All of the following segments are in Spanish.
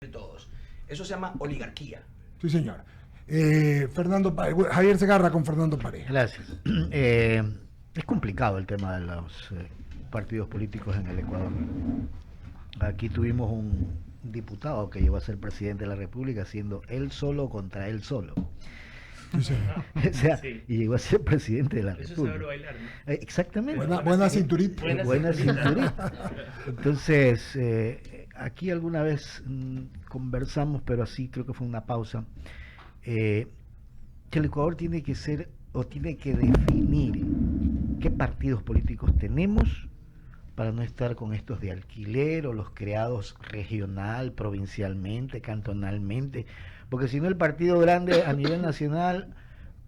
todos. Eso se llama oligarquía. Sí, señor. Javier Segarra con Fernando Pareja. Gracias. Es complicado el tema de los partidos políticos en el Ecuador. Aquí tuvimos un diputado que llegó a ser presidente de la República siendo él solo contra él solo. Sí, señor. O sea, Sí. y llegó a ser presidente de la Eso es República. saber bailar, ¿no? Exactamente. Buena cinturita. Buena cinturita. Entonces, aquí alguna vez conversamos, pero así creo que fue una pausa, que el Ecuador tiene que ser o tiene que definir qué partidos políticos tenemos para no estar con estos de alquiler o los creados regional, provincialmente, cantonalmente, porque si no el partido grande a nivel nacional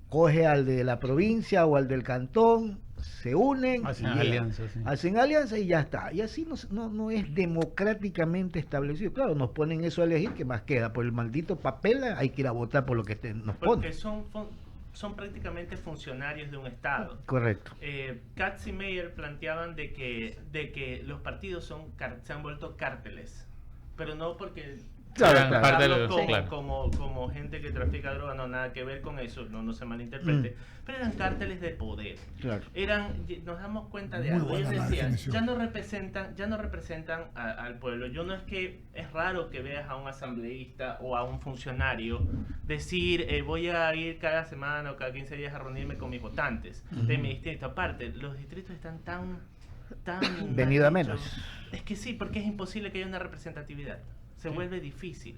coge al de la provincia o al del cantón, se unen, Hacen y alianza, sí. hacen alianza y ya está. Y así no es democráticamente establecido. Claro, nos ponen eso a elegir, ¿qué más queda? Por el maldito papel hay que ir a votar por lo que nos Porque ponen. son prácticamente funcionarios de un Estado. Correcto. Katz y Meyer planteaban de que los partidos se han vuelto cárteles, pero no porque Claro, claro. Parte de lo- como, claro. como gente que trafica droga, no, nada que ver con eso, no se malinterprete, pero eran cárteles de poder. Claro. Nos damos cuenta de Muy algo. buena Ellos la decían, definición. ya no representan al pueblo. Yo no es que es raro que veas a un asambleísta o a un funcionario decir voy a ir cada semana o cada 15 días a reunirme con mis votantes de mi distrito. Aparte, los distritos están tan Venido a mal hechos. menos. Es que sí, porque es imposible que haya una representatividad. Se vuelve difícil.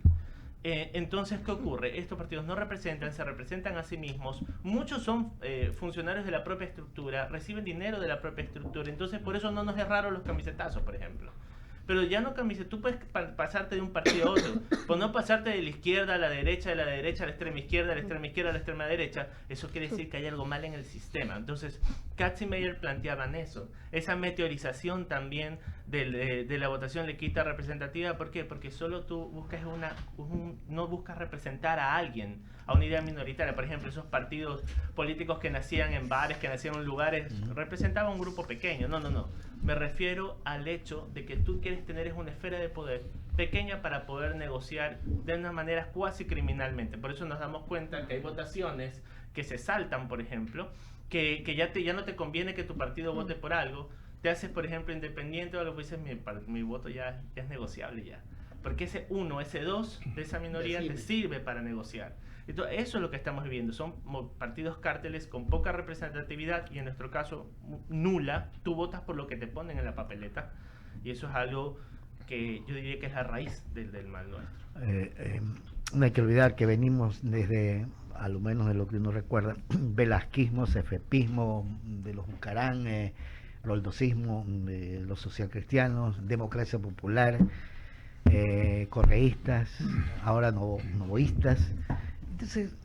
Entonces, ¿qué ocurre? Estos partidos no se representan a sí mismos. Muchos son funcionarios de la propia estructura, reciben dinero de la propia estructura. Entonces, por eso no nos es raro los camisetazos, por ejemplo. Pero ya no camisetas, tú puedes pasarte de un partido a otro, por no pasarte de la izquierda a la derecha, de la derecha a la extrema izquierda, de la extrema izquierda a la extrema derecha. Eso quiere decir que hay algo mal en el sistema. Entonces, Katz y Meyer planteaban eso. Esa meteorización también de la votación le quita representativa. ¿Por qué? Porque solo tú buscas no buscas representar a alguien, a una idea minoritaria. Por ejemplo, esos partidos políticos que nacían en bares, que nacían en lugares, representaban un grupo pequeño. No. Me refiero al hecho de que tú quieres tener una esfera de poder pequeña para poder negociar de una manera cuasi criminalmente. Por eso nos damos cuenta que hay votaciones que se saltan, por ejemplo, que ya no te conviene que tu partido vote por algo. Te haces, por ejemplo, independiente o algo, pues dices, mi voto ya es negociable ya. Porque ese 1, ese 2 de esa minoría te sirve para negociar. Entonces, eso es lo que estamos viviendo. Son partidos cárteles con poca representatividad y en nuestro caso nula. Tú votas por lo que te ponen en la papeleta y eso es algo que yo diría que es la raíz del mal nuestro. No hay que olvidar que venimos desde, a lo menos de lo que uno recuerda, velasquismo, cefepismo, de los Bucarán, roldosismo, de los socialcristianos, democracia popular, correístas, ahora novoístas. Entonces,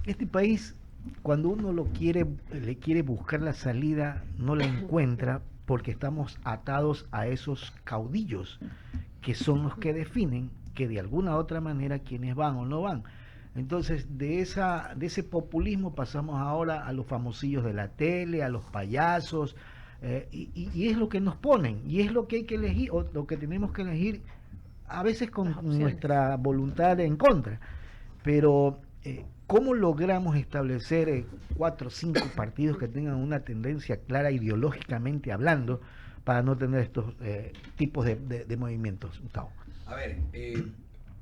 este país, cuando uno le quiere buscar la salida, no la encuentra porque estamos atados a esos caudillos que son los que definen que de alguna u otra manera quienes van o no van. Entonces, de ese populismo pasamos ahora a los famosillos de la tele, a los payasos, y es lo que nos ponen, y es lo que hay que elegir, o lo que tenemos que elegir, a veces con nuestra voluntad en contra. Pero, ¿cómo logramos establecer 4 o 5 partidos que tengan una tendencia clara ideológicamente hablando para no tener estos tipos de movimientos, Gustavo? A ver,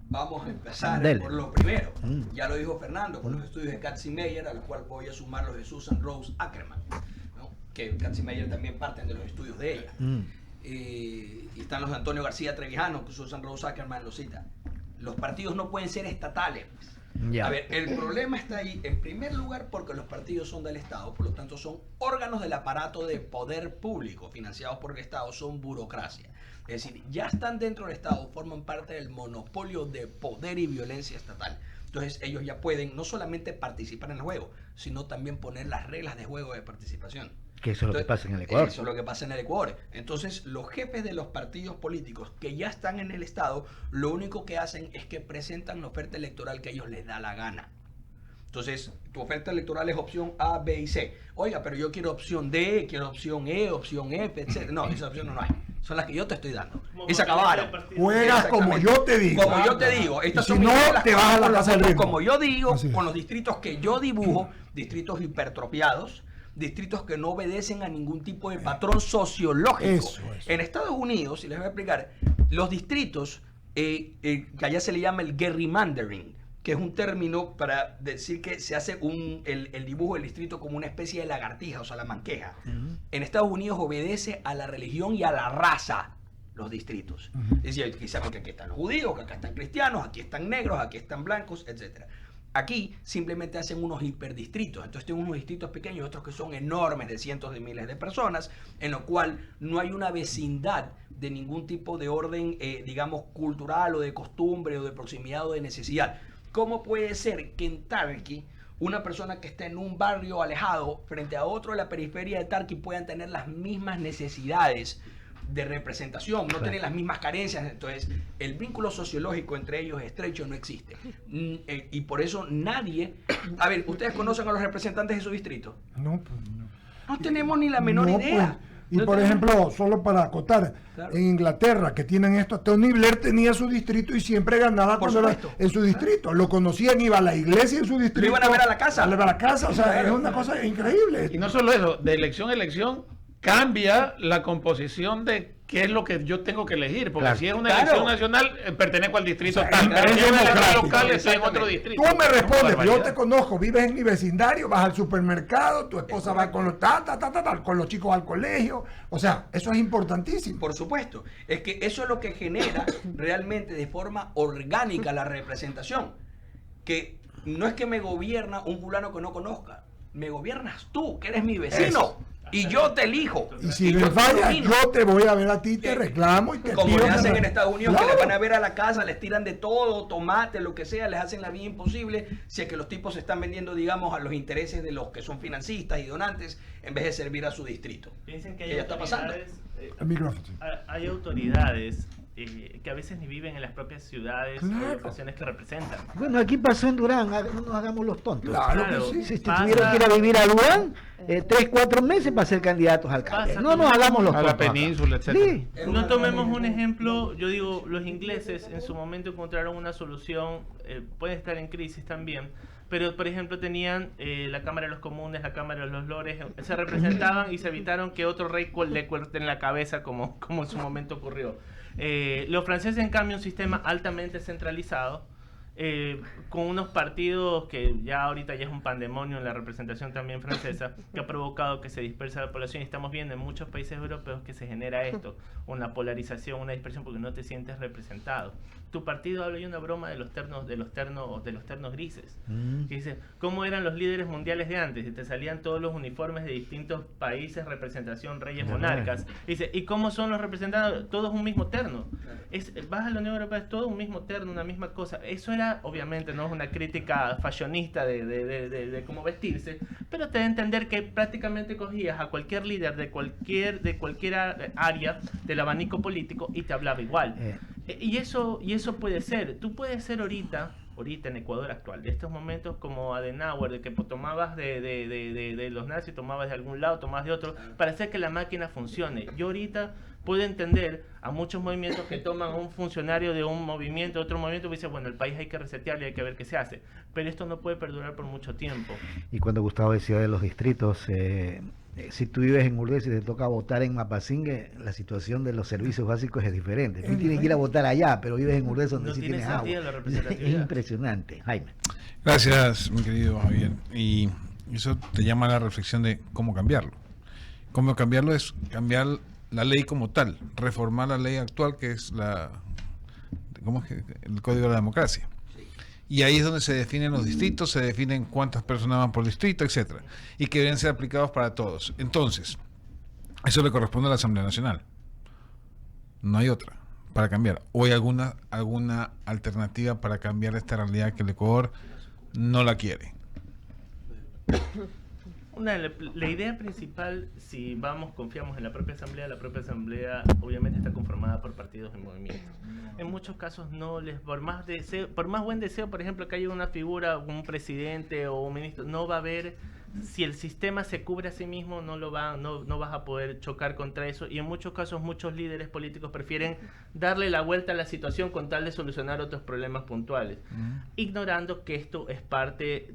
vamos a empezar Dele. por lo primero. Mm. Ya lo dijo Fernando, con los estudios de Katz y Meyer, a los cuales voy a sumar los de Susan Rose Ackerman, ¿no? Que Katz y Meyer también parten de los estudios de ella. Y están los de Antonio García Trevijano, que Susan Rose Ackerman lo cita. Los partidos no pueden ser estatales. Ya. A ver, el problema está ahí, en primer lugar, porque los partidos son del Estado, por lo tanto son órganos del aparato de poder público, financiados por el Estado, son burocracia. Es decir, ya están dentro del Estado, forman parte del monopolio de poder y violencia estatal. Entonces ellos ya pueden no solamente participar en el juego, sino también poner las reglas de juego de participación. Que eso es lo que pasa en el Ecuador. Eso es lo que pasa en el Ecuador. Entonces, los jefes de los partidos políticos que ya están en el Estado, lo único que hacen es que presentan la oferta electoral que a ellos les da la gana. Entonces, tu oferta electoral es opción A, B y C. Oiga, pero yo quiero opción D, quiero opción E, opción F, etc. No, esa opción no hay. son las que yo te estoy dando. Como Y se acabaron. Juegas como Exactamente. yo te digo. Como yo te digo. Estas Y si son no, mis reglas, te vas a la con los casa del votos ritmo. como yo digo, Así es. con los distritos que yo dibujo, distritos hipertrofiados, distritos que no obedecen a ningún tipo de patrón sociológico. Eso. En Estados Unidos, y les voy a explicar, los distritos, que allá se le llama el gerrymandering, que es un término para decir que se hace el dibujo del distrito como una especie de lagartija, o sea, la manqueja. En Estados Unidos obedece a la religión y a la raza los distritos. Es decir, quizá porque aquí están los judíos, que acá están cristianos, aquí están negros, aquí están blancos, etc. Aquí simplemente hacen unos hiperdistritos. Entonces tienen unos distritos pequeños y otros que son enormes, de cientos de miles de personas, en lo cual no hay una vecindad de ningún tipo de orden, digamos, cultural o de costumbre o de proximidad o de necesidad. ¿Cómo puede ser que en Tarqui una persona que está en un barrio alejado frente a otro de la periferia de Tarqui puedan tener las mismas necesidades de representación, no tienen las mismas carencias? Entonces el vínculo sociológico entre ellos estrecho no existe, y por eso nadie... A ver, ¿ustedes conocen a los representantes de su distrito? No, pues no. No tenemos ni la menor No, idea. pues. Y No por tenemos- ejemplo, solo para acotar, Claro. en Inglaterra, que tienen esto, Tony Blair tenía su distrito y siempre ganaba Por cuando era supuesto. en su distrito. Lo conocían, iba a la iglesia en su distrito. Lo iban a ver a la casa. A la casa, o sea, Claro. es una cosa increíble. Y no solo eso, de elección a elección cambia la composición de qué es lo que yo tengo que elegir, porque Claro. si es una Claro. elección nacional, pertenezco al distrito O sea, tal, es pero si es una elección democrático. local, estoy en otro Exactamente. distrito. Tú me respondes, yo Barbaridad. te conozco, vives en mi vecindario, vas al supermercado, tu esposa va con los con los chicos al colegio. O sea, eso es importantísimo. Por supuesto, es que eso es lo que genera realmente de forma orgánica la representación. Que no es que me gobierna un fulano que no conozca, me gobiernas tú, que eres mi vecino, Eso. y yo te elijo. Y si yo me te fallas, domino. yo te voy a ver a ti, te reclamo y te Como pido le que hacen me- en Estados Unidos, que Claro. les van a ver a la casa, les tiran de todo, tomate, lo que sea, les hacen la vida imposible, si es que los tipos se están vendiendo, digamos, a los intereses de los que son financistas y donantes, en vez de servir a su distrito. Piensen que ¿Qué hay ya está pasando? autoridades, El micrófono, sí. hay autoridades que a veces ni viven en las propias ciudades o Claro. locaciones que representan. Bueno, aquí pasó en Durán, no nos hagamos los tontos. Claro Claro. que sí. Si Pasa- tuvieron que ir a vivir a Durán, 3-4 meses para ser candidatos a alcalde. Pasa No nos hagamos los A la tontos acá. península, etcétera. Sí. No tomemos un ejemplo, yo digo, los ingleses en su momento encontraron una solución, puede estar en crisis también, pero por ejemplo tenían la Cámara de los Comunes, la Cámara de los Lores, se representaban y se evitaron que otro rey le corten la cabeza como en su momento ocurrió. Los franceses, en cambio, un sistema altamente centralizado, con unos partidos que ya ahorita ya es un pandemonio en la representación también francesa, que ha provocado que se dispersa la población, y estamos viendo en muchos países europeos que se genera esto, una polarización, una dispersión, porque no te sientes representado. Tu partido habla, hay una broma de los ternos grises, que dice, ¿cómo eran los líderes mundiales de antes? Y te salían todos los uniformes de distintos países, representación, reyes, monarcas. Dice, ¿y cómo son los representados? Todos un mismo terno. Vas a la Unión Europea, es todo un mismo terno, una misma cosa. Eso era, obviamente, no es una crítica fashionista de cómo vestirse, pero te da a entender que prácticamente cogías a cualquier líder de cualquier área del abanico político y te hablaba igual. Y eso puede ser. Tú puedes ser ahorita en Ecuador actual, de estos momentos como Adenauer, de que tomabas de los nazis, tomabas de algún lado, tomabas de otro, para hacer que la máquina funcione. Yo ahorita puedo entender a muchos movimientos que toman a un funcionario de un movimiento, otro movimiento, y dicen, bueno, el país hay que resetearlo y hay que ver qué se hace. Pero esto no puede perdurar por mucho tiempo. Y cuando Gustavo decía de los distritos, si tú vives en Urdes y te toca votar en Mapasingue, la situación de los servicios básicos es diferente. Tú tienes que ir a votar allá, pero vives en Urdes donde No sí tiene tienes agua. sentido la Es representatividad. impresionante. Jaime. Gracias, mi querido Javier. Y eso te llama a la reflexión de cómo cambiarlo. Cómo cambiarlo es cambiar la ley como tal, reformar la ley actual, que es ¿cómo es que? El Código de la Democracia. Y ahí es donde se definen los distritos, se definen cuántas personas van por distrito, etcétera, y que deben ser aplicados para todos. Entonces, eso le corresponde a la Asamblea Nacional. No hay otra para cambiar. ¿O hay alguna alternativa para cambiar esta realidad que el Ecuador no la quiere? La idea principal, si confiamos en la propia asamblea obviamente está conformada por partidos en movimiento. En muchos casos por más buen deseo, por ejemplo, que haya una figura, un presidente o un ministro, no va a haber si el sistema se cubre a sí mismo, no vas a poder chocar contra eso, y en muchos casos muchos líderes políticos prefieren darle la vuelta a la situación con tal de solucionar otros problemas puntuales, ignorando que esto es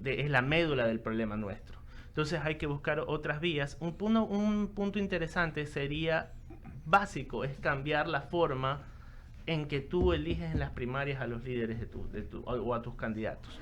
es la médula del problema nuestro. Entonces hay que buscar otras vías. Un punto interesante sería básico, es cambiar la forma en que tú eliges en las primarias a los líderes o a tus candidatos.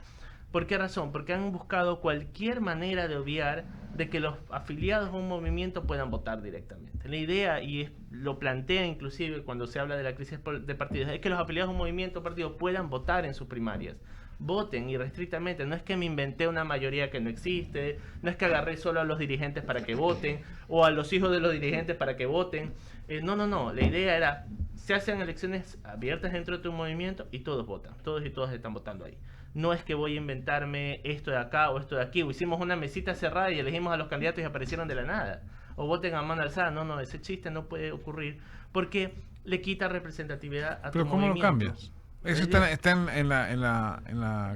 ¿Por qué razón? Porque han buscado cualquier manera de obviar de que los afiliados a un movimiento puedan votar directamente. La idea, y lo plantea inclusive cuando se habla de la crisis de partidos, es que los afiliados a un movimiento o partido puedan votar en sus primarias. Voten irrestrictamente. No es que me inventé una mayoría que no existe, no es que agarré solo a los dirigentes para que voten, o a los hijos de los dirigentes para que voten. No. La idea era, se hacen elecciones abiertas dentro de tu movimiento y todos votan. Todos y todas están votando ahí. No es que voy a inventarme esto de acá o esto de aquí, o hicimos una mesita cerrada y elegimos a los candidatos y aparecieron de la nada. O voten a mano alzada. No, ese chiste no puede ocurrir porque le quita representatividad a tu Pero ¿cómo movimiento. lo cambias? Eso está en la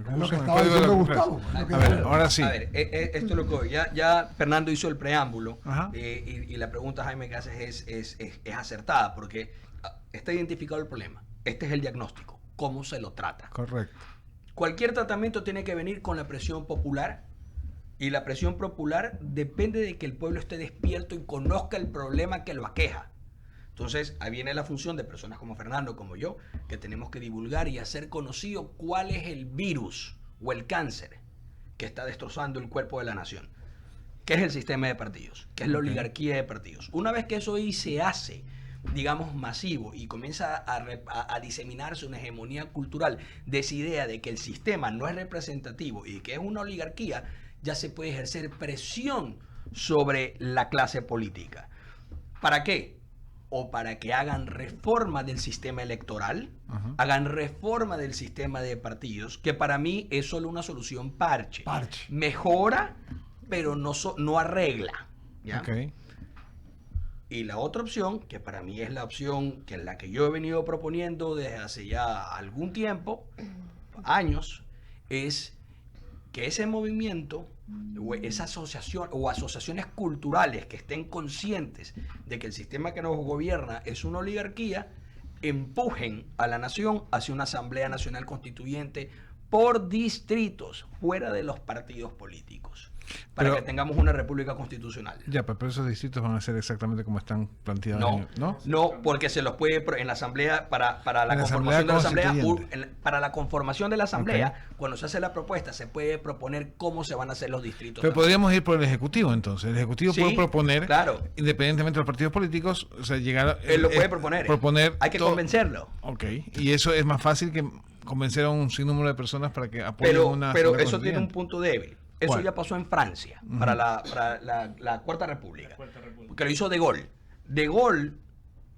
¿cómo lo se que llama? estaba El código de diciendo la Gustavo. democracia. Lo que A ver, estaba- ahora sí. A ver, esto es lo que voy. Ya Fernando hizo el preámbulo, Ajá. y la pregunta, Jaime, que haces es acertada, porque está identificado el problema. Este es el diagnóstico. ¿Cómo se lo trata? Correcto. Cualquier tratamiento tiene que venir con la presión popular, y la presión popular depende de que el pueblo esté despierto y conozca el problema que lo aqueja. Entonces, ahí viene la función de personas como Fernando, como yo, que tenemos que divulgar y hacer conocido cuál es el virus o el cáncer que está destrozando el cuerpo de la nación. ¿Qué es el sistema de partidos? ¿Qué es la oligarquía de partidos? Una vez que eso ahí se hace, digamos, masivo, y comienza a diseminarse una hegemonía cultural de esa idea de que el sistema no es representativo y que es una oligarquía, ya se puede ejercer presión sobre la clase política. ¿Para qué? O para que hagan reforma del sistema electoral, Ajá. hagan reforma del sistema de partidos, que para mí es solo una solución parche. Mejora, pero no arregla. ¿Ya? Ok. Y la otra opción, que para mí es la opción que la que yo he venido proponiendo desde hace ya algún tiempo, años, es que ese movimiento o esa asociación o asociaciones culturales que estén conscientes de que el sistema que nos gobierna es una oligarquía, empujen a la nación hacia una Asamblea Nacional Constituyente por distritos, fuera de los partidos políticos, para Pero- que tengamos una república constitucional. Ya, pero esos distritos van a ser exactamente como están planteados. No, porque se los puede en la asamblea para la En la conformación de la asamblea asamblea, constituyente. para la conformación de la asamblea, cuando se hace la propuesta se puede proponer cómo se van a hacer los distritos. Pero podríamos ir por el Ejecutivo entonces. El Ejecutivo Sí, puede proponer, claro. independientemente de los partidos políticos, o sea, llegar a... Él lo puede proponer. Hay que convencerlo. Ok, y eso es más fácil que convencer a un sinnúmero de personas para que apoyen Pero una... eso asamblea tiene un constituyente. punto débil. Eso ¿Cuál? ya pasó en Francia, para la Cuarta República. Que lo hizo De Gaulle. De Gaulle,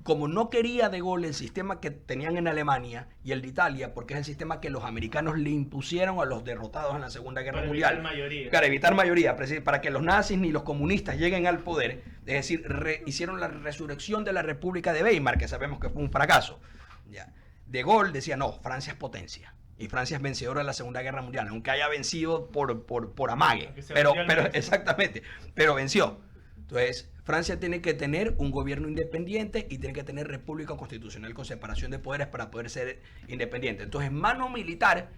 como no quería De Gaulle el sistema que tenían en Alemania y el de Italia, porque es el sistema que los americanos le impusieron a los derrotados en la Segunda Guerra Para Mundial. evitar mayoría. Para evitar mayoría, para que los nazis ni los comunistas lleguen al poder. Es decir, hicieron la resurrección de la República de Weimar, que sabemos que fue un fracaso. Ya. De Gaulle decía, no, Francia es potencia. Y Francia es vencedora de la Segunda Guerra Mundial, aunque haya vencido por amague. Aunque sea Pero mundialmente. exactamente, pero venció. Entonces, Francia tiene que tener un gobierno independiente y tiene que tener república constitucional con separación de poderes para poder ser independiente. Entonces, mano militar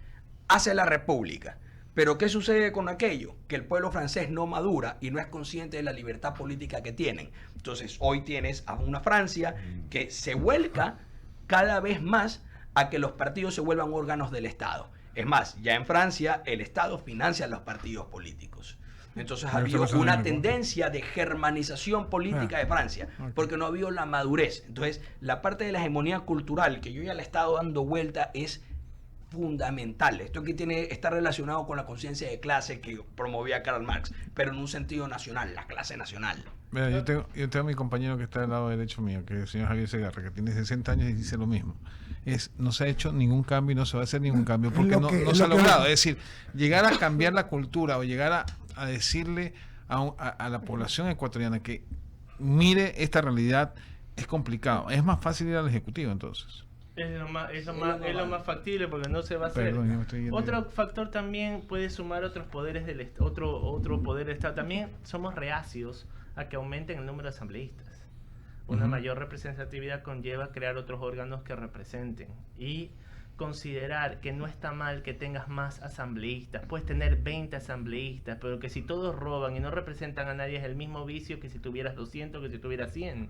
hace la república. Pero ¿qué sucede con aquello? Que el pueblo francés no madura y no es consciente de la libertad política que tienen. Entonces, hoy tienes a una Francia que se vuelca cada vez más a que los partidos se vuelvan órganos del Estado. Es más, ya en Francia el Estado financia a los partidos políticos. Entonces ha Pero habido eso no una se me tendencia de germanización política de Francia, porque no ha habido la madurez. Entonces, la parte de la hegemonía cultural que yo ya le he estado dando vuelta es fundamental. Esto que está relacionado con la conciencia de clase que promovía Karl Marx, pero en un sentido nacional, la clase nacional. Mira, yo tengo a mi compañero que está al lado derecho mío, que es el señor Javier Segarra, que tiene 60 años y dice lo mismo. No se ha hecho ningún cambio y no se va a hacer ningún cambio porque no se ha logrado. Es decir, llegar a cambiar la cultura o llegar a decirle a la población ecuatoriana que mire esta realidad es complicado. Es más fácil ir al Ejecutivo entonces. Es lo más factible porque no se va a hacer. Perdón, yo me estoy yendo. Otro factor también puede sumar otros poderes otro poder del Estado. También somos reacios a que aumenten el número de asambleístas. Una mayor representatividad conlleva crear otros órganos que representen y considerar que no está mal que tengas más asambleístas. Puedes tener 20 asambleístas, pero que si todos roban y no representan a nadie es el mismo vicio que si tuvieras 200, que si tuvieras 100.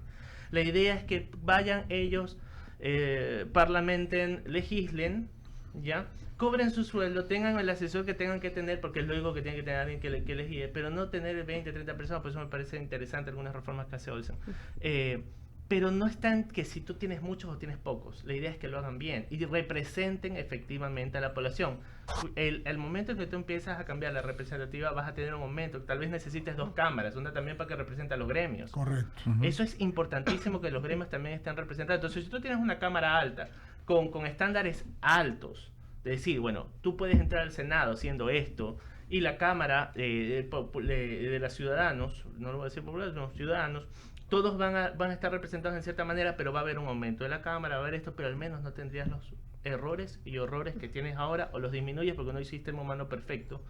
La idea es que vayan ellos, parlamenten, legislen, ¿ya? Cobren su sueldo, tengan el asesor que tengan que tener, porque es lógico que tienen que tener alguien que les guíe, pero no tener 20, 30 personas, por eso me parece interesante algunas reformas que hace Olsen. Pero no está en que si tú tienes muchos o tienes pocos, la idea es que lo hagan bien y representen efectivamente a la población. El momento en que tú empiezas a cambiar la representativa vas a tener un aumento, tal vez necesites 2 cámaras, una también para que represente a los gremios. Correcto. Eso es importantísimo, que los gremios también estén representados. Entonces, si tú tienes una cámara alta, con estándares altos, de decir, bueno, tú puedes entrar al Senado haciendo esto, y la Cámara de los ciudadanos, no lo voy a decir populares, no, ciudadanos, todos van a estar representados en cierta manera, pero va a haber un aumento de la Cámara, va a haber esto, pero al menos no tendrías los errores y horrores que tienes ahora, o los disminuyes porque no hay sistema humano perfecto.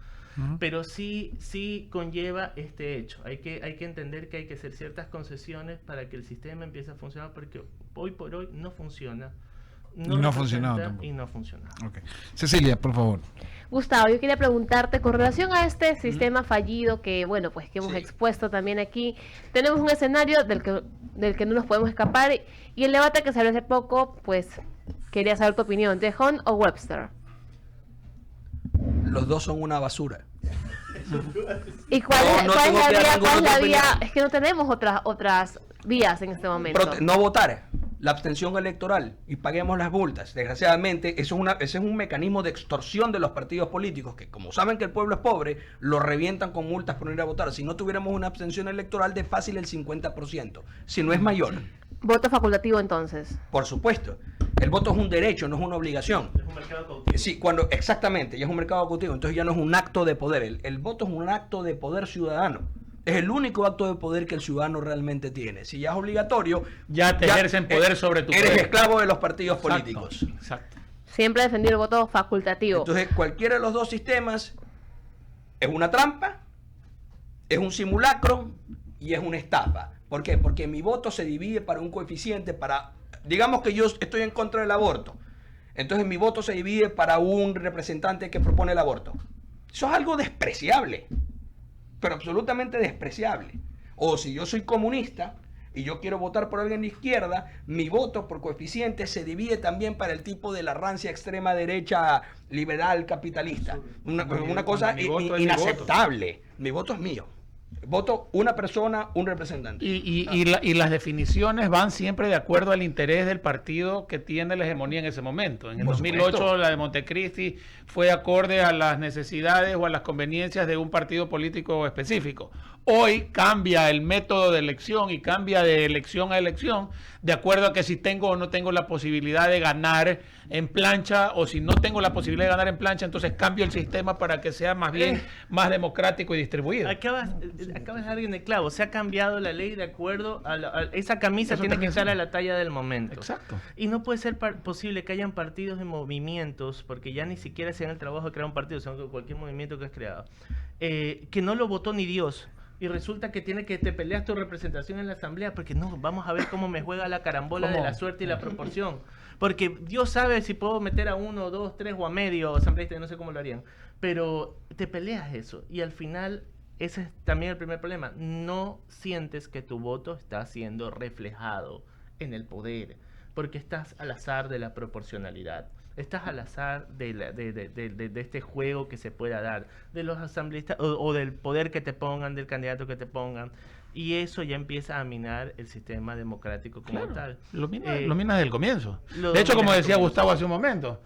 Pero sí conlleva este hecho. Hay que entender que hay que hacer ciertas concesiones para que el sistema empiece a funcionar, porque hoy por hoy no funciona. No ha funcionado tampoco. Y no ha funcionado. Okay. Cecilia, por favor. Gustavo, yo quería preguntarte con relación a este sistema fallido que, bueno, pues que hemos expuesto también aquí. Tenemos un escenario del que no nos podemos escapar, y el debate que salió hace poco, pues quería saber tu opinión, ¿Tejón o Webster? Los dos son una basura. ¿Y cuál es No la tengo que dar vía? ninguna ¿Cuál es la otra vía? opinión. Es que no tenemos otras vías en este momento. No votar, la abstención electoral y paguemos las multas. Desgraciadamente, ese es un mecanismo de extorsión de los partidos políticos que, como saben que el pueblo es pobre, lo revientan con multas por no ir a votar. Si no tuviéramos una abstención electoral de fácil el 50%, si no es mayor. Voto facultativo entonces. Por supuesto. El voto es un derecho, no es una obligación. Es un mercado cautivo. Sí, exactamente, ya es un mercado cautivo, entonces ya no es un acto de poder. El voto es un acto de poder ciudadano. Es el único acto de poder que el ciudadano realmente tiene. Si ya es obligatorio, Ya te ejercen poder sobre tu eres poder. esclavo de los partidos Exacto, políticos. Exacto. Siempre he defendido el voto facultativo. Entonces, cualquiera de los dos sistemas es una trampa, es un simulacro y es una estafa. ¿Por qué? Porque mi voto se divide para un coeficiente, digamos que yo estoy en contra del aborto. Entonces mi voto se divide para un representante que propone el aborto. Eso es algo despreciable, pero absolutamente despreciable. O si yo soy comunista y yo quiero votar por alguien de izquierda, mi voto por coeficiente se divide también para el tipo de la rancia extrema derecha liberal capitalista. Una cosa mi voto es mi inaceptable. Mi voto es mío. Voto una persona, un representante. Y las definiciones van siempre de acuerdo al interés del partido que tiene la hegemonía en ese momento. En el Por 2008 supuesto. la de Montecristi fue acorde a las necesidades o a las conveniencias de un partido político específico. Hoy cambia el método de elección y cambia de elección a elección de acuerdo a que si tengo o no tengo la posibilidad de ganar en plancha, o si no tengo la posibilidad de ganar en plancha, entonces cambio el sistema para que sea más bien más democrático y distribuido. Acabas de dar en el clavo. Se ha cambiado la ley de acuerdo a esa camisa. Eso Tiene que también estar sí. a la talla del momento. Exacto. Y no puede ser posible que hayan partidos y movimientos, porque ya ni siquiera se dan el trabajo de crear un partido, sino que cualquier movimiento que es creado, que no lo votó ni Dios. Y resulta que te peleas tu representación en la asamblea, porque no, vamos a ver cómo me juega la carambola de la suerte y la proporción. Porque Dios sabe si puedo meter a 1, 2, 3 o a medio asambleísta, no sé cómo lo harían. Pero te peleas eso y al final ese es también el primer problema. No sientes que tu voto está siendo reflejado en el poder, porque estás al azar de la proporcionalidad. Estás al azar de este juego que se pueda dar, de los asambleístas o del poder que te pongan, del candidato que te pongan. Y eso ya empieza a minar el sistema democrático como tal. Lo mina desde el comienzo. Lo De hecho, como mina decía desde el Gustavo hace un momento,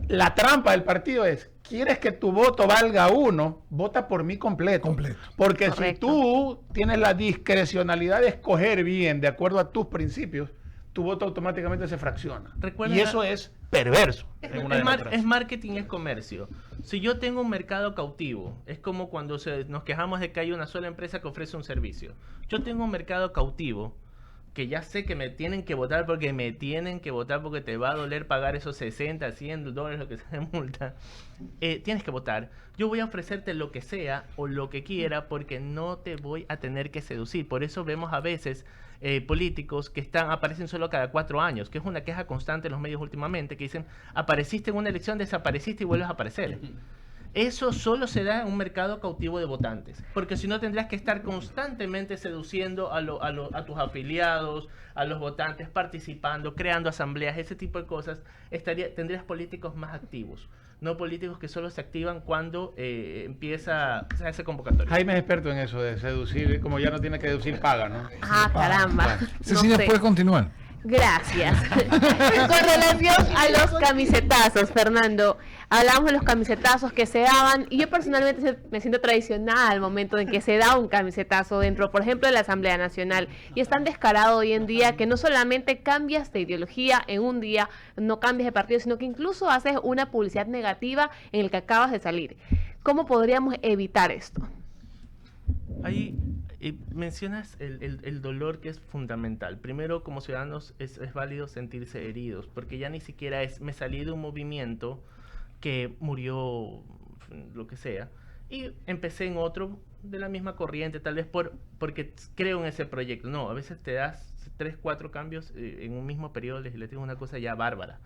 la trampa del partido es: ¿quieres que tu voto valga 1? Vota por mí completo. Completo. Porque Correcto. si tú tienes la discrecionalidad de escoger bien de acuerdo a tus principios, tu voto automáticamente se fracciona. Recuerda Y eso es perverso en una Es democracia. marketing, es comercio. Si yo tengo un mercado cautivo, es como cuando nos quejamos de que hay una sola empresa que ofrece un servicio. Yo tengo un mercado cautivo que ya sé que me tienen que votar porque te va a doler pagar esos 60, 100 dólares, lo que sea de multa, tienes que votar. Yo voy a ofrecerte lo que sea o lo que quiera porque no te voy a tener que seducir. Por eso vemos a veces políticos que aparecen solo cada 4 años, que es una queja constante en los medios últimamente, que dicen, apareciste en una elección, desapareciste y vuelves a aparecer. Eso solo se da en un mercado cautivo de votantes, porque si no tendrías que estar constantemente seduciendo a tus afiliados, a los votantes, participando, creando asambleas, ese tipo de cosas. Tendrías políticos más activos, no políticos que solo se activan cuando empieza a hacer convocatoria. Jaime es experto en eso de seducir, como ya no tiene que deducir paga, ¿no? Ah, caramba. Cecilia, puedes continuar. Gracias. Con relación a los camisetazos, Fernando, hablamos de los camisetazos que se daban y yo personalmente me siento traicionada al momento en que se da un camisetazo dentro, por ejemplo, de la Asamblea Nacional, y es tan descarado hoy en día que no solamente cambias de ideología en un día, no cambias de partido, sino que incluso haces una publicidad negativa en el que acabas de salir. ¿Cómo podríamos evitar esto? Ahí mencionas el dolor, que es fundamental. Primero, como ciudadanos es válido sentirse heridos, porque ya ni siquiera me salí de un movimiento que murió, lo que sea, y empecé en otro de la misma corriente, tal vez porque creo en ese proyecto. No, a veces te das 3, 4 cambios en un mismo periodo legislativo, una cosa ya bárbara.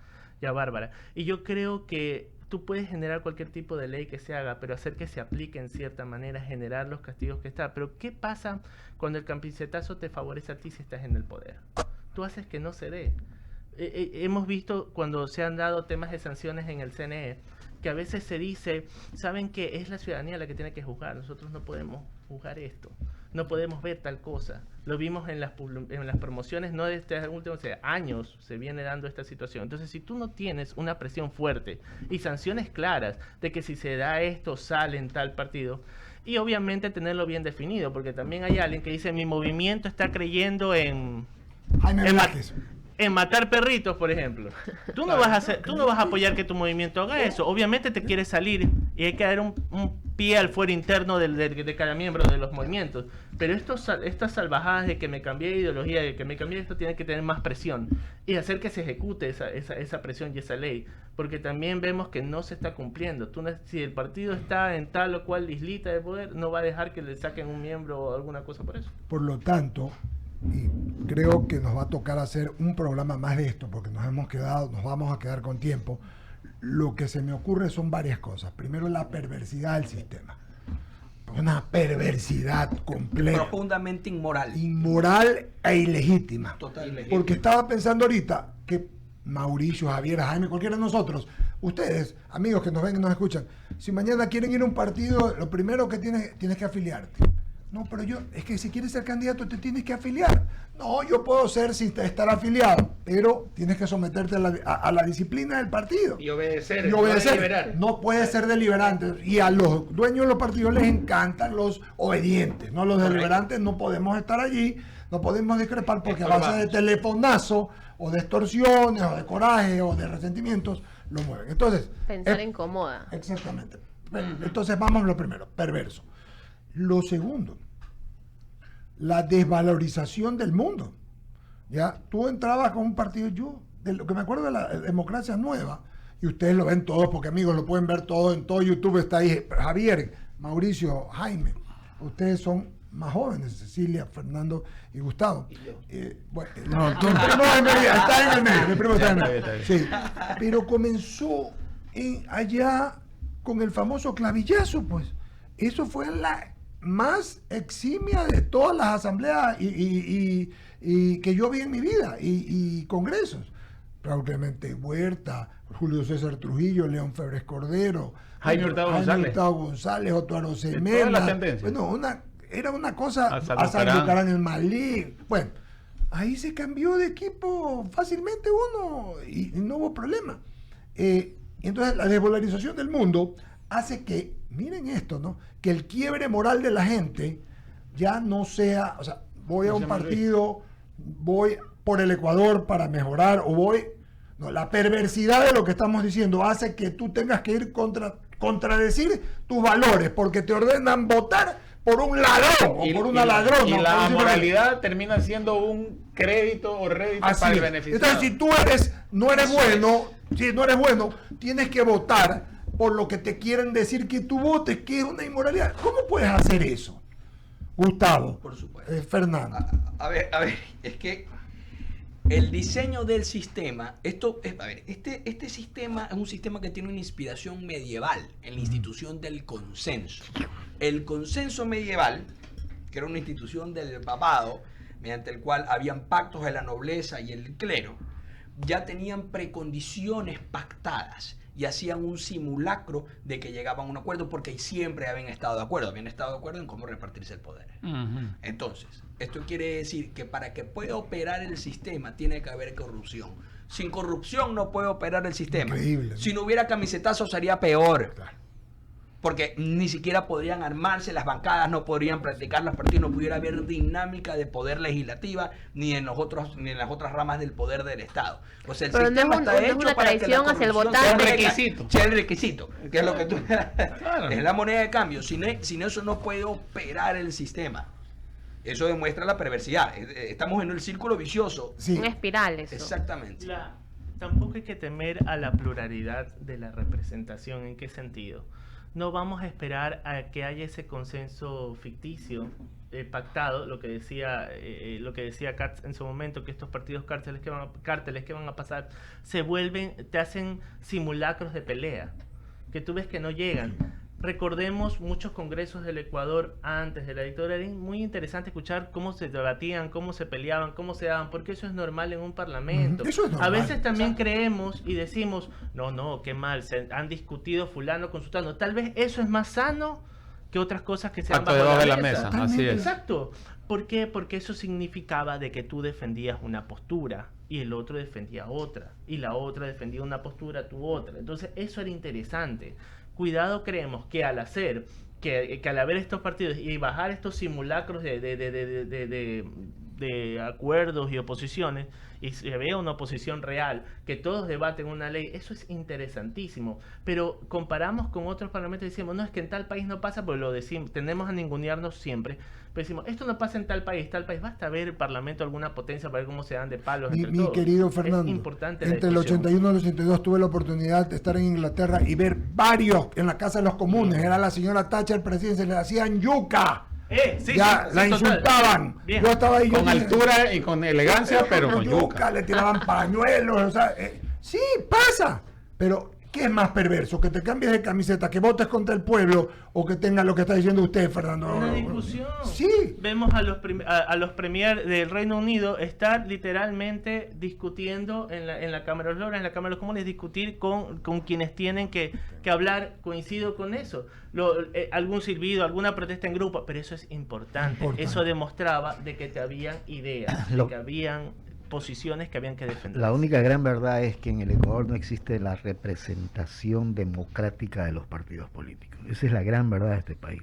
Y yo creo que tú puedes generar cualquier tipo de ley que se haga, pero hacer que se aplique en cierta manera, generar los castigos que está. Pero ¿qué pasa cuando el camisetazo te favorece a ti si estás en el poder? Tú haces que no se dé. Hemos visto cuando se han dado temas de sanciones en el CNE, que a veces se dice, saben que es la ciudadanía la que tiene que juzgar, nosotros no podemos juzgar esto, no podemos ver tal cosa. Lo vimos en las promociones, no de este último, años se viene dando esta situación. Entonces, si tú no tienes una presión fuerte y sanciones claras de que si se da esto, sale en tal partido, y obviamente tenerlo bien definido, porque también hay alguien que dice, mi movimiento está creyendo en matar perritos, por ejemplo. Tú no vas a apoyar que tu movimiento haga eso. Obviamente te quieres salir y hay que dar un pie al fuero interno de cada miembro de los movimientos. Pero estas salvajadas de que me cambié de ideología, de que me cambié esto, tiene que tener más presión y hacer que se ejecute esa presión y esa ley. Porque también vemos que no se está cumpliendo. Si el partido está en tal o cual islita de poder, no va a dejar que le saquen un miembro o alguna cosa por eso. Por lo tanto, y creo que nos va a tocar hacer un programa más de esto, porque nos vamos a quedar con tiempo. Lo que se me ocurre son varias cosas. Primero, la perversidad del sistema. Una perversidad completa. Profundamente inmoral. Inmoral e ilegítima. Totalmente. Porque estaba pensando ahorita que Mauricio, Javier, Jaime, cualquiera de nosotros, ustedes, amigos que nos ven y nos escuchan, si mañana quieren ir a un partido, lo primero que tienes que afiliarte. No, pero es que si quieres ser candidato te tienes que afiliar. No, yo puedo ser sin estar afiliado, pero tienes que someterte a la disciplina del partido. Y obedecer. No puedes ser deliberante. Y a los dueños de los partidos les encantan los obedientes, no los deliberantes. No podemos estar allí, no podemos discrepar porque a base de telefonazo o de extorsiones o de coraje o de resentimientos lo mueven. Entonces, pensar incomoda. Exactamente. Entonces vamos a lo primero, perverso. Lo segundo, la desvalorización del mundo. Ya, tú entrabas con un partido, de lo que me acuerdo de la democracia nueva, y ustedes lo ven todos, porque amigos, lo pueden ver todo en todo YouTube, está ahí Javier, Mauricio, Jaime, ustedes son más jóvenes, Cecilia, Fernando y Gustavo. Bueno, mi primo está en el medio, mi primo está en el medio. Sí, pero comenzó allá con el famoso clavillazo, pues. Eso fue la más eximia de todas las asambleas y que yo vi en mi vida y congresos. Raúl Clemente Huerta, Julio César Trujillo, León Febres Cordero, Jaime Hurtado González, Otto Arosemena. Bueno, era una cosa, Hasan Bucarán en Malí. Bueno, ahí se cambió de equipo fácilmente uno y no hubo problema. Entonces la desvalorización del mundo hace que, miren esto, ¿no? Que el quiebre moral de la gente ya no sea, o sea, voy a un partido, voy por el Ecuador para mejorar, no, la perversidad de lo que estamos diciendo hace que tú tengas que ir contradecir tus valores, porque te ordenan votar por un ladrón o por una ladrona. Y por la decirlo moralidad termina siendo un crédito o rédito así para el es. beneficiado. Entonces, si tú no eres bueno, tienes que votar por lo que te quieren decir que tú votes, que es una inmoralidad. ¿Cómo puedes hacer eso, Gustavo? Por supuesto. Fernando. A ver, es que el diseño del sistema, este sistema es un sistema que tiene una inspiración medieval en la institución del consenso. El consenso medieval, que era una institución del papado, mediante el cual habían pactos de la nobleza y el clero, ya tenían precondiciones pactadas y hacían un simulacro de que llegaban a un acuerdo porque siempre habían estado de acuerdo en cómo repartirse el poder. Entonces, esto quiere decir que para que pueda operar el sistema tiene que haber corrupción. Sin corrupción no puede operar el sistema. Increíble. Si no hubiera camisetazos sería peor. Claro. Porque ni siquiera podrían armarse las bancadas, no podrían practicar los partidos, no pudiera haber dinámica de poder legislativa ni en las otras ramas del poder del Estado. O sea, el Pero sistema no es está una hecho para que la traición hacia el corrupción votante. sea Requisito. sea el requisito, que es lo que tú Claro. es la moneda de cambio. Sin eso no puede operar el sistema. Eso demuestra la perversidad. Estamos en el círculo vicioso. Sí. Una espiral eso. Exactamente. Tampoco hay que temer a la pluralidad de la representación. ¿En qué sentido? No vamos a esperar a que haya ese consenso ficticio pactado, lo que decía Katz en su momento, que estos partidos cárteles que van a pasar te hacen simulacros de pelea, que tú ves que no llegan. Recordemos muchos congresos del Ecuador antes de la dictadura. Era muy interesante escuchar cómo se debatían, cómo se peleaban, cómo se daban, porque eso es normal en un parlamento. Eso es normal. A veces también creemos y decimos, no, qué mal, se han discutido fulano con sultano. Tal vez eso es más sano que otras cosas que se han Pacto debajo de la mesa, así es. Exacto. ¿Por qué? Porque eso significaba de que tú defendías una postura y el otro defendía otra, y la otra defendía una postura, tú otra. Entonces eso era interesante. Cuidado, creemos que al haber estos partidos y bajar estos simulacros de acuerdos y oposiciones, y se vea una oposición real, que todos debaten una ley, eso es interesantísimo. Pero comparamos con otros parlamentos y decimos, no, es que en tal país no pasa, porque lo decimos, tendemos a ningunearnos siempre. Pero decimos, esto no pasa en tal país, basta ver el parlamento, alguna potencia para ver cómo se dan de palos entre Mi todos. querido Fernando, Es importante la entre el discusión. 81 y el 82 tuve la oportunidad de estar en Inglaterra y ver varios en la Casa de los Comunes. Era la señora Thatcher presidente, se le hacían yuca. Sí, Ya sí, la sí, total. insultaban. Bien. Yo estaba ahí. Con yo dije, altura y con elegancia, pero con yuca. le tiraban pañuelos. O sea, sí, pasa. Pero, ¿qué es más perverso? ¿Que te cambies de camiseta, que votes contra el pueblo o que tengas lo que está diciendo usted, Fernando? Una discusión. Sí. Vemos a los premier del Reino Unido estar literalmente discutiendo en la Cámara de los Lores, en la Cámara de los Comunes, discutir con quienes tienen que hablar. Coincido con eso. Algún silbido, alguna protesta en grupo, pero eso es importante. Eso demostraba de que te habían ideas, de que habían posiciones que habían que defender. La única gran verdad es que en el Ecuador no existe la representación democrática de los partidos políticos. Esa es la gran verdad de este país.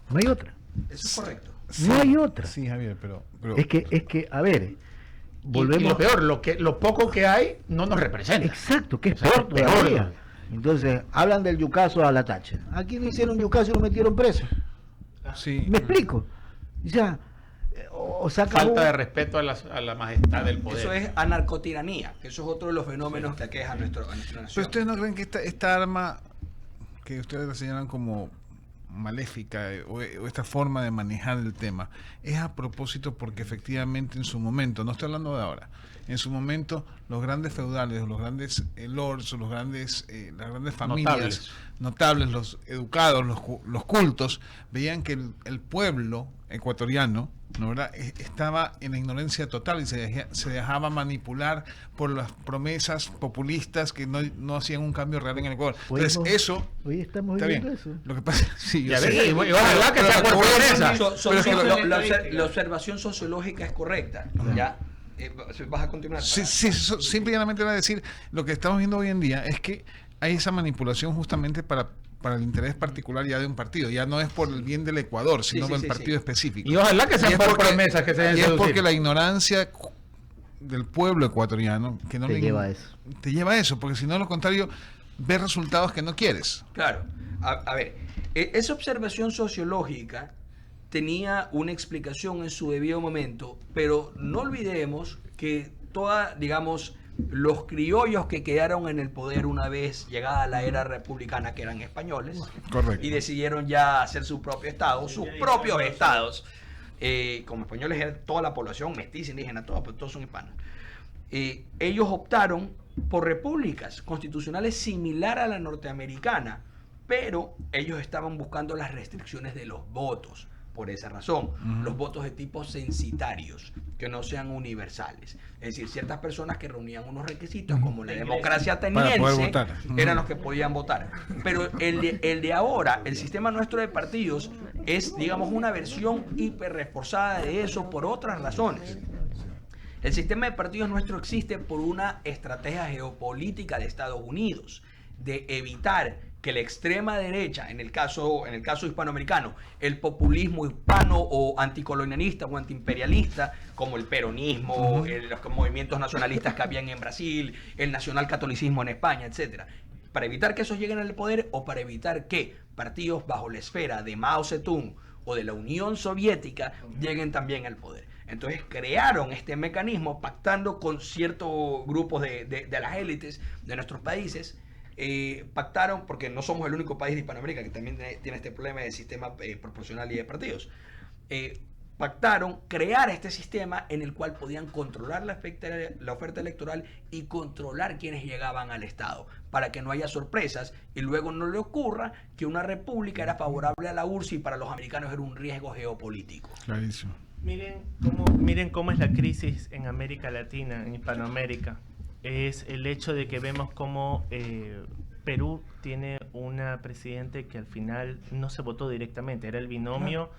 No hay otra. Eso es correcto. No hay otra. Sí, Javier, pero Es que, a ver, volvemos. Y lo peor, lo poco que hay no nos representa. Exacto, que es O sea, peor es peor. todavía. Entonces, hablan del yucazo a la Thatcher. Aquí no hicieron yucazo y lo metieron preso. sí. ¿Me explico? O sea, o saca Falta de respeto a la majestad del poder. Eso es anarcotiranía, que eso es otro de los fenómenos que aqueja a nuestra Pero nación. ustedes no creen que esta arma que ustedes la señalan como maléfica o esta forma de manejar el tema es a propósito porque efectivamente en su momento, no estoy hablando de ahora, en su momento los grandes feudales, los grandes lords, las grandes familias notables, los educados, los cultos, veían que el pueblo ecuatoriano, ¿no, verdad?, estaba en la ignorancia total y se dejaba manipular por las promesas populistas que no hacían un cambio real en el Ecuador. Entonces Hoy estamos está viendo bien. eso. Lo que pasa, sí, yo Ya sé. ves, y ojalá que sea por pobreza. Pero es que la observación sociológica es correcta. Ya, vas a continuar. Sí, simple y llanamente va a decir, lo que estamos viendo hoy en día es que hay esa manipulación justamente para el interés particular ya de un partido, ya no es por el bien del Ecuador, sino sí, del sí, partido específico. Y ojalá que Y sean es por porque- promesas que se den Y es seducir. porque la ignorancia del pueblo ecuatoriano que no Te lleva a eso. te lleva a eso, porque si no, lo contrario, ves resultados que no quieres. Claro. A ver, Esa observación sociológica tenía una explicación en su debido momento, pero no olvidemos que digamos, los criollos que quedaron en el poder una vez llegada la era republicana, que eran españoles, Correcto. y decidieron ya hacer su propio estado, sus propios estados, como españoles era toda la población, mestiza, indígena, todos son hispanos. Ellos optaron por repúblicas constitucionales similar a la norteamericana, pero ellos estaban buscando las restricciones de los votos. Por esa razón, los votos de tipo censitarios, que no sean universales. Es decir, ciertas personas que reunían unos requisitos, como la democracia ateniense, eran los que podían votar. Pero el de ahora, el sistema nuestro de partidos, es, digamos, una versión hiper reforzada de eso por otras razones. El sistema de partidos nuestro existe por una estrategia geopolítica de Estados Unidos, de evitar que la extrema derecha, en el caso hispanoamericano, el populismo hispano o anticolonialista o antiimperialista, como el peronismo, los movimientos nacionalistas que habían en Brasil, el nacionalcatolicismo en España, etcétera, para evitar que esos lleguen al poder o para evitar que partidos bajo la esfera de Mao Zedong o de la Unión Soviética lleguen también al poder. Entonces crearon este mecanismo pactando con ciertos grupos de las élites de nuestros países. Pactaron, porque no somos el único país de Hispanoamérica que también tiene este problema de sistema proporcional y de partidos, pactaron crear este sistema en el cual podían controlar la oferta electoral y controlar quienes llegaban al Estado, para que no haya sorpresas y luego no le ocurra que una república era favorable a la URSS y para los americanos era un riesgo geopolítico. Clarísimo. Miren cómo es la crisis en América Latina, en Hispanoamérica. Es el hecho de que vemos cómo Perú tiene una presidente que al final no se votó directamente, era el binomio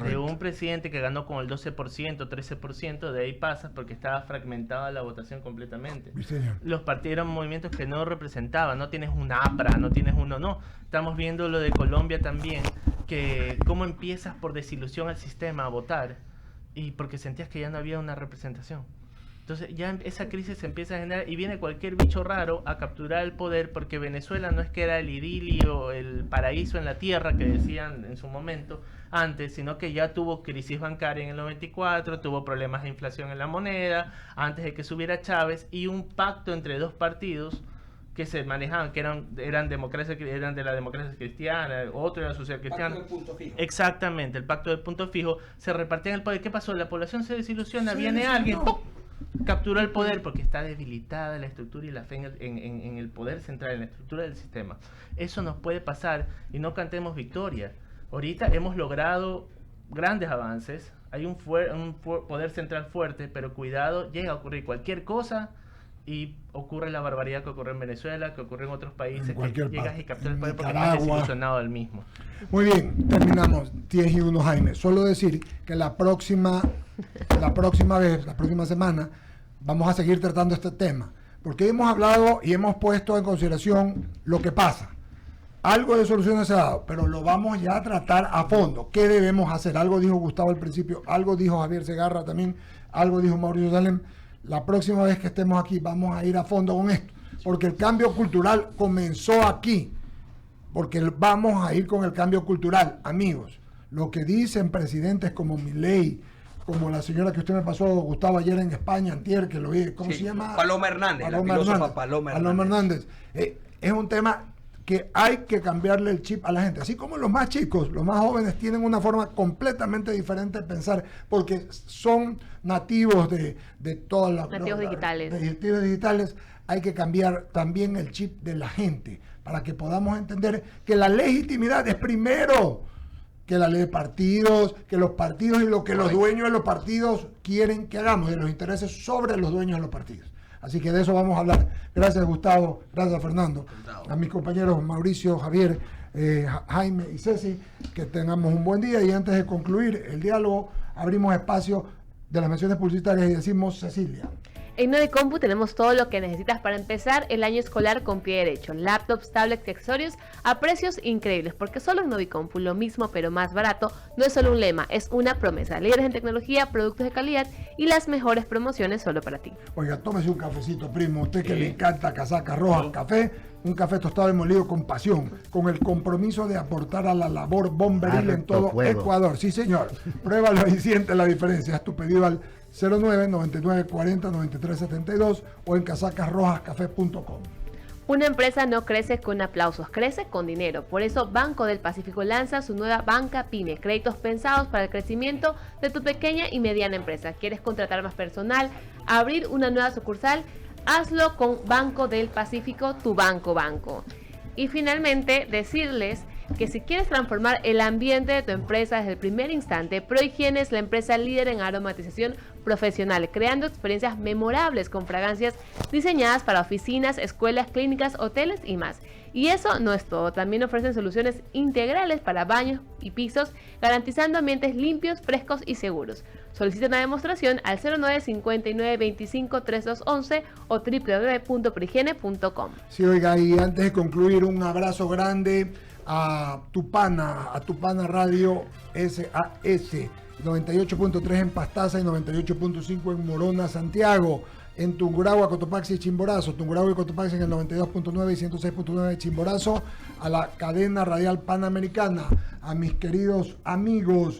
de un presidente que ganó con el 12%, 13%, de ahí pasas porque estaba fragmentada la votación completamente. Los partidos eran movimientos que no representaban, no tienes un APRA, no tienes uno, no. Estamos viendo lo de Colombia también, que cómo empiezas por desilusión al sistema a votar y porque sentías que ya no había una representación. Entonces ya esa crisis se empieza a generar y viene cualquier bicho raro a capturar el poder, porque Venezuela no es que era el idilio, el paraíso en la tierra que decían en su momento antes, sino que ya tuvo crisis bancaria en el 94, tuvo problemas de inflación en la moneda, antes de que subiera Chávez, y un pacto entre dos partidos que se manejaban, que eran de la democracia cristiana, otro era social cristiano. Pacto de punto fijo. Exactamente, el pacto de punto fijo, se repartían el poder. ¿Qué pasó? La población se desilusiona, viene alguien, ¡pum!, capturó el poder porque está debilitada la estructura y la fe en el poder central, en la estructura del sistema. Eso nos puede pasar y no cantemos victoria. Ahorita hemos logrado grandes avances, hay un poder central fuerte, pero cuidado, llega a ocurrir cualquier cosa y ocurre la barbaridad que ocurre en Venezuela, que ocurre en otros países, que llegas y capturas el poder porque estás desilusionado del mismo. Muy bien, terminamos. 10 y 1, Jaime. Solo decir que la próxima semana, vamos a seguir tratando este tema, porque hemos hablado y hemos puesto en consideración lo que pasa. Algo de soluciones se ha dado, pero lo vamos ya a tratar a fondo. ¿Qué debemos hacer? Algo dijo Gustavo al principio, algo dijo Javier Segarra también, algo dijo Mauricio Salem. La próxima vez que estemos aquí vamos a ir a fondo con esto, porque el cambio cultural comenzó aquí, porque vamos a ir con el cambio cultural, amigos. Lo que dicen presidentes como Milei, como la señora que usted me pasó, Gustavo, ayer en España, antier, que lo vi, ¿cómo se llama? Paloma Hernández, la filósofa Paloma Hernández. Es un tema que hay que cambiarle el chip a la gente. Así como los más chicos, los más jóvenes tienen una forma completamente diferente de pensar, porque son nativos de todas las... Nativos digitales. Nativos digitales. Hay que cambiar también el chip de la gente, para que podamos entender que la legitimidad es primero que la ley de partidos, que los partidos y lo que los dueños de los partidos quieren que hagamos, de los intereses sobre los dueños de los partidos. Así que de eso vamos a hablar. Gracias, Gustavo. Gracias, Fernando. A mis compañeros Mauricio, Javier, Jaime y Ceci, que tengamos un buen día. Y antes de concluir el diálogo, abrimos espacio de las menciones publicitarias y decimos Cecilia. En Novicompu tenemos todo lo que necesitas para empezar el año escolar con pie derecho. Laptops, tablets y accesorios a precios increíbles, porque solo en Novicompu lo mismo pero más barato no es solo un lema, es una promesa. Líderes en tecnología, productos de calidad y las mejores promociones solo para ti. Oiga, tómese un cafecito, primo. Usted que le encanta casaca roja, café, un café tostado y molido con pasión, con el compromiso de aportar a la labor bomberil en todo fuego. Ecuador. Sí, señor. Pruébalo y siente la diferencia. Haz tu pedido al 09-9940-9372 o en casacasrojascafé.com. Una empresa no crece con aplausos, crece con dinero. Por eso Banco del Pacífico lanza su nueva banca PYME, créditos pensados para el crecimiento de tu pequeña y mediana empresa. ¿Quieres contratar más personal? ¿Abrir una nueva sucursal? Hazlo con Banco del Pacífico, tu banco. Y finalmente, decirles que si quieres transformar el ambiente de tu empresa desde el primer instante, ProHigiene es la empresa líder en aromatización profesional, creando experiencias memorables con fragancias diseñadas para oficinas, escuelas, clínicas, hoteles y más. Y eso no es todo, también ofrecen soluciones integrales para baños y pisos, garantizando ambientes limpios, frescos y seguros. Solicita una demostración al 09-5925-3211 o www.prohigiene.com. Sí, oiga, y antes de concluir, un abrazo grande a Tupana Radio SAS, 98.3 en Pastaza y 98.5 en Morona, Santiago, en Tungurahua, Cotopaxi y Chimborazo, Tungurahua y Cotopaxi en el 92.9 y 106.9 de Chimborazo, a la cadena radial panamericana, a mis queridos amigos